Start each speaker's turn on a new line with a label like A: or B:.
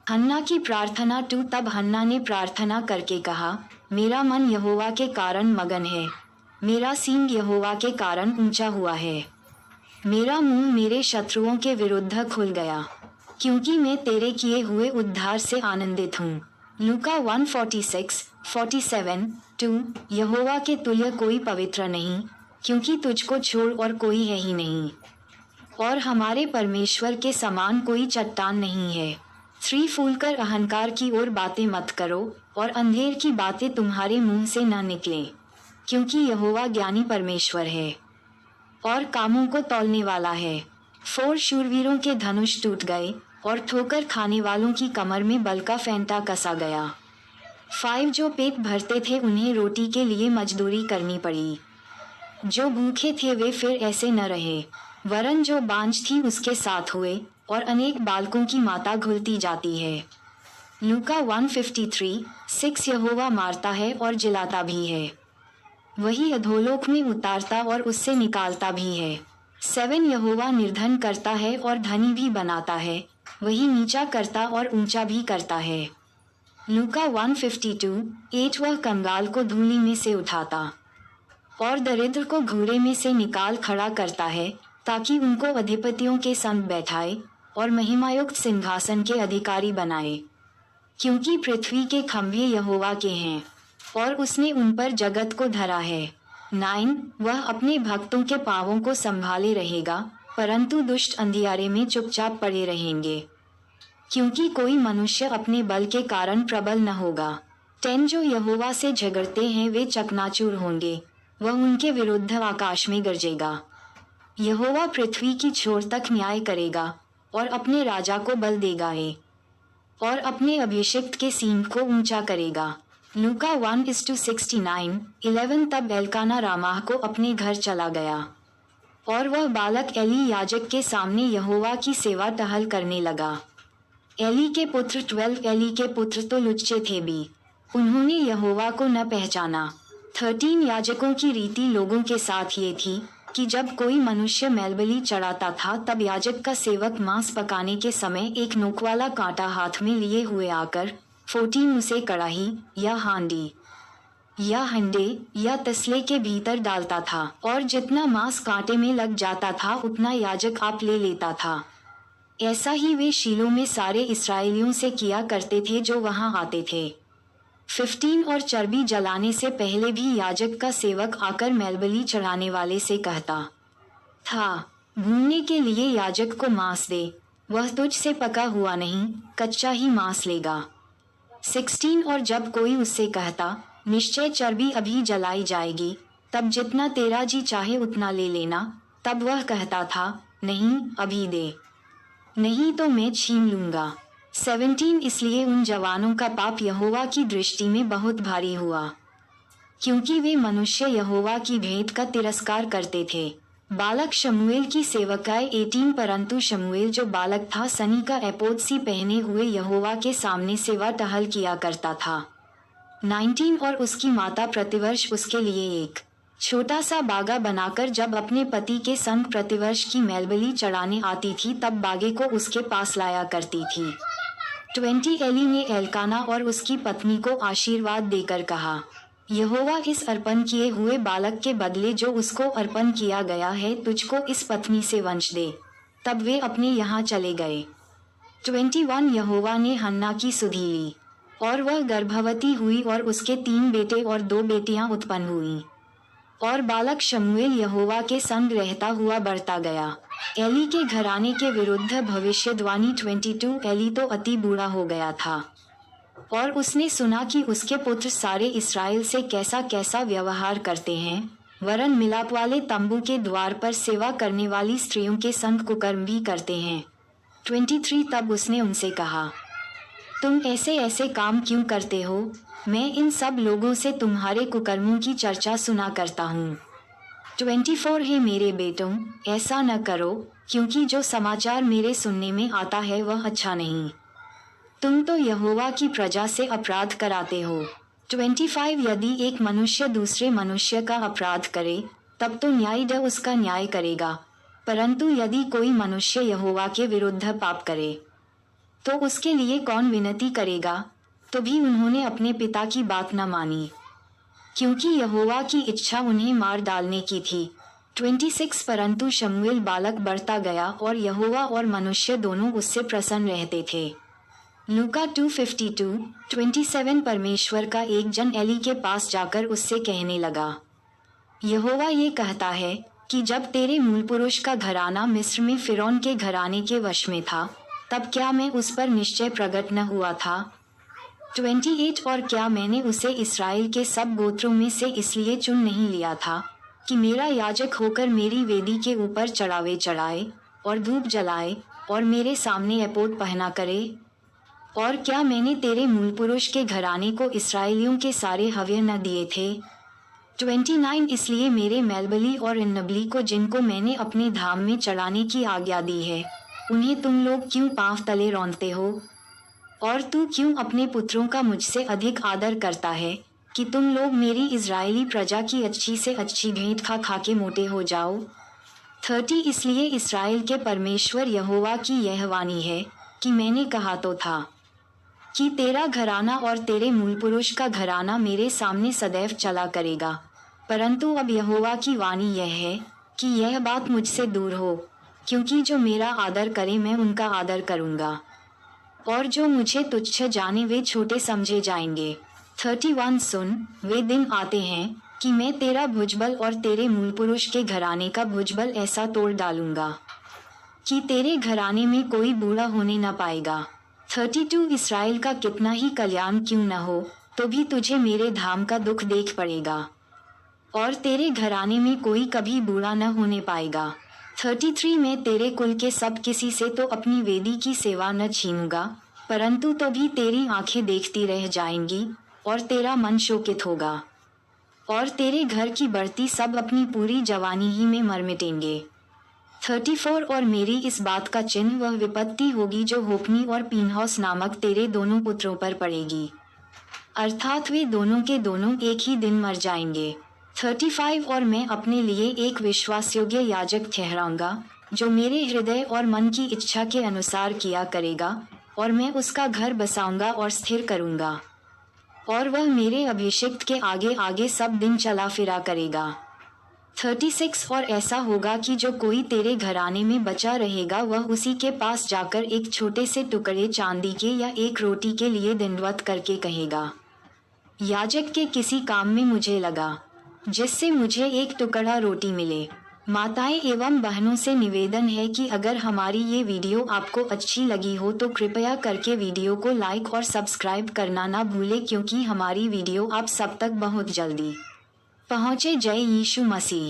A: हन्ना की प्रार्थना 2। तब हन्ना ने प्रार्थना करके कहा, मेरा मन यहोवा के कारण मगन है, मेरा सींग यहोवा के कारण ऊंचा हुआ है। मेरा मुंह मेरे शत्रुओं के विरुद्ध खुल गया, क्योंकि मैं तेरे किए हुए उद्धार से आनंदित हूँ। लूका 1:46-47। यहोवा के तुल्य कोई पवित्र नहीं, क्योंकि तुझको छोड़ और कोई है ही नहीं, और हमारे परमेश्वर के समान कोई चट्टान नहीं है। 3। फूलकर अहंकार की ओर बातें मत करो, और अंधेर की बातें तुम्हारे मुंह से न निकलें, क्योंकि यहोवा ज्ञानी परमेश्वर है और कामों को तौलने वाला है। 4। शूरवीरों के धनुष टूट गए, और ठोकर खाने वालों की कमर में बल का फेंटा कसा गया। 5। जो पेट भरते थे उन्हें रोटी के लिए मजदूरी करनी पड़ी, जो भूखे थे वे फिर ऐसे न रहे, वरन जो बांझ थी उसके साथ हुए, और अनेक बालकों की माता घुलती जाती है। लूका 1:53-6। यहोवा मारता है और जिलाता भी है, वही अधोलोक में उतारता और उससे निकालता भी है। 7। यहोवा निर्धन करता है और धनी भी बनाता है, वही नीचा करता और ऊंचा भी करता है। लूका 1:52-8। वह कंगाल को धूलि में से उठाता और दरिद्र को घूरे में से निकाल खड़ा करता है, ताकि उनको अधिपतियों के संग बैठाए और महिमायुक्त सिंहासन के अधिकारी बनाए। क्योंकि पृथ्वी के खंभे यहोवा के हैं, और उसने उन पर जगत को धरा है। 9। वह अपने भक्तों के पांवों को संभाले रहेगा, परंतु दुष्ट अंधियारे में चुपचाप पड़े रहेंगे, क्योंकि कोई मनुष्य अपने बल के कारण प्रबल न होगा। 10। जो यहोवा से झगड़ते हैं वे चकनाचूर होंगे, वह उनके विरुद्ध आकाश में गरजेगा। यहोवा पृथ्वी की छोर तक न्याय करेगा, और अपने राजा को बल देगा और अपने अभिषिक्त के सींग को ऊंचा करेगा। लूका 1:69। 11। तब एल्काना रामाह को अपने घर चला गया, और वह बालक एली याजक के सामने यहोवा की सेवा टहल करने लगा। एली के पुत्र 12। एली के पुत्र तो लुच्चे थे भी, उन्होंने यहोवा को न पहचाना। 13। याजकों की रीति लोगों के साथ ये थी कि जब कोई मनुष्य मेलबलि चढ़ाता था तब याजक का सेवक मांस पकाने के समय एक नोक वाला कांटा हाथ में लिए हुए आकर 14 उसे कड़ाही या हांडी या हंडे या तसले के भीतर डालता था, और जितना मांस कांटे में लग जाता था उतना याजक आप ले लेता था। ऐसा ही वे शीलो में सारे इस्राएलियों से किया करते थे जो वहां आते थे। 15। और चर्बी जलाने से पहले भी याजक का सेवक आकर मेलबलि चढ़ाने वाले से कहता था, भूनने के लिए याजक को मांस दे, वह तुझ से पका हुआ नहीं, कच्चा ही मांस लेगा। 16। और जब कोई उससे कहता, निश्चय चर्बी अभी जलाई जाएगी, तब जितना तेरा जी चाहे उतना ले लेना, तब वह कहता था, नहीं, अभी दे, नहीं तो मैं छीन लूंगा। 17। इसलिए उन जवानों का पाप यहोवा की दृष्टि में बहुत भारी हुआ, क्योंकि वे मनुष्य यहोवा की भेंट का तिरस्कार करते थे। बालक शमूएल की सेवकाई 18। परंतु शमूएल जो बालक था सनी का एपोद सी पहने हुए यहोवा के सामने सेवा टहल किया करता था। 19। और उसकी माता प्रतिवर्ष उसके लिए एक छोटा सा बागा बनाकर जब अपने पति के संग प्रतिवर्ष की मेलबलि चढ़ाने आती थी तब बागे को उसके पास लाया करती थी। 20। एली ने एल्काना और उसकी पत्नी को आशीर्वाद देकर कहा, यहोवा इस अर्पण किए हुए बालक के बदले जो उसको अर्पण किया गया है तुझको इस पत्नी से वंश दे। तब वे अपने यहाँ चले गए। 21। यहोवा ने हन्ना की सुधि ली, और वह गर्भवती हुई और उसके 3 बेटे और 2 बेटियां उत्पन्न हुईं। और बालक शमूएल यहोवा के संग रहता हुआ बढ़ता गया। एली के घराने के विरुद्ध भविष्यवाणी 22। एली तो अति बूढ़ा हो गया था, और उसने सुना कि उसके पुत्र सारे इस्राएल से कैसा कैसा व्यवहार करते हैं, वरन मिलाप वाले तंबू के द्वार पर सेवा करने वाली स्त्रियों के संग कुकर्म भी करते हैं। 23। तब उसने उनसे कहा, तुम ऐसे ऐसे काम क्यों करते हो? मैं इन सब लोगों से तुम्हारे कुकर्मों की चर्चा सुना करता हूँ। 24। हे मेरे बेटों, ऐसा न करो, क्योंकि जो समाचार मेरे सुनने में आता है वह अच्छा नहीं। तुम तो यहोवा की प्रजा से अपराध कराते हो। 25। यदि एक मनुष्य दूसरे मनुष्य का अपराध करे तब तो न्यायदह उसका न्याय करेगा, परंतु यदि कोई मनुष्य यहोवा के विरुद्ध पाप करे तो उसके लिए कौन विनती करेगा? तो भी उन्होंने अपने पिता की बात न मानी, क्योंकि यहोवा की इच्छा उन्हें मार डालने की थी। 26 परंतु शमूएल बालक बढ़ता गया और यहोवा और मनुष्य दोनों उससे प्रसन्न रहते थे। लूका 2:52-27 परमेश्वर का एक जन एली के पास जाकर उससे कहने लगा, यहोवा ये कहता है कि जब तेरे मूल पुरुष का घराना मिस्र में फिरौन के घराने के वश में था, तब क्या मैं उस पर निश्चय प्रकट न हुआ था? 28 और क्या मैंने उसे इस्राएल के सब गोत्रों में से इसलिए चुन नहीं लिया था कि मेरा याजक होकर मेरी वेदी के ऊपर चढ़ावे चढ़ाए और धूप जलाए और मेरे सामने एपोद पहना करे? और क्या मैंने तेरे मूल पुरुष के घराने को इस्राएलियों के सारे हव्य न दिए थे? 29 इसलिए मेरे मेलबली और इन्नबली को, जिनको मैंने अपने धाम में चढ़ाने की आज्ञा दी है, उन्हें तुम लोग क्यों पांव तले रौंदते हो? और तू क्यों अपने पुत्रों का मुझसे अधिक आदर करता है कि तुम लोग मेरी इज़राइली प्रजा की अच्छी से अच्छी भेंट खा खा के मोटे हो जाओ? 30 इसलिए इस्राएल के परमेश्वर यहोवा की यह वाणी है कि मैंने कहा तो था कि तेरा घराना और तेरे मूल पुरुष का घराना मेरे सामने सदैव चला करेगा, परंतु अब यहोवा की वाणी यह है कि यह बात मुझसे दूर हो, क्योंकि जो मेरा आदर करे मैं उनका आदर करूँगा, और जो मुझे तुच्छ जाने वे छोटे समझे जाएंगे। 31 सुन, वे दिन आते हैं कि मैं तेरा भुजबल और तेरे मूल पुरुष के घराने का भुजबल ऐसा तोड़ डालूंगा कि तेरे घराने में कोई बूढ़ा होने न पाएगा। 32 इस्राएल का कितना ही कल्याण क्यों न हो, तो भी तुझे मेरे धाम का दुख देख पड़ेगा, और तेरे घराने में कोई कभी बूढ़ा न होने पाएगा। 33 मैं तेरे कुल के सब किसी से तो अपनी वेदी की सेवा न छीनूंगा, परंतु तो भी तेरी आंखें देखती रह जाएंगी और तेरा मन शोकित होगा, और तेरे घर की बढ़ती सब अपनी पूरी जवानी ही में मर मिटेंगे। 34 और मेरी इस बात का चिन्ह वह विपत्ति होगी जो होप्नी और पीनहौस नामक तेरे दोनों पुत्रों पर पड़ेगी, अर्थात वे दोनों के दोनों एक ही दिन मर जाएंगे। 35 और मैं अपने लिए एक विश्वासयोग्य याजक ठहराऊंगा, जो मेरे हृदय और मन की इच्छा के अनुसार किया करेगा, और मैं उसका घर बसाऊंगा और स्थिर करूंगा, और वह मेरे अभिषिक्त के आगे आगे सब दिन चला फिरा करेगा। 36 और ऐसा होगा कि जो कोई तेरे घराने में बचा रहेगा वह उसी के पास जाकर एक छोटे से टुकड़े चांदी के या एक रोटी के लिए दंडवत करके कहेगा, याजक के किसी काम में मुझे लगा, जिससे मुझे एक टुकड़ा रोटी मिले। माताएं एवं बहनों से निवेदन है कि अगर हमारी ये वीडियो आपको अच्छी लगी हो तो कृपया करके वीडियो को लाइक और सब्सक्राइब करना ना भूलें, क्योंकि हमारी वीडियो आप सब तक बहुत जल्दी पहुँचे। जय यीशु मसीह।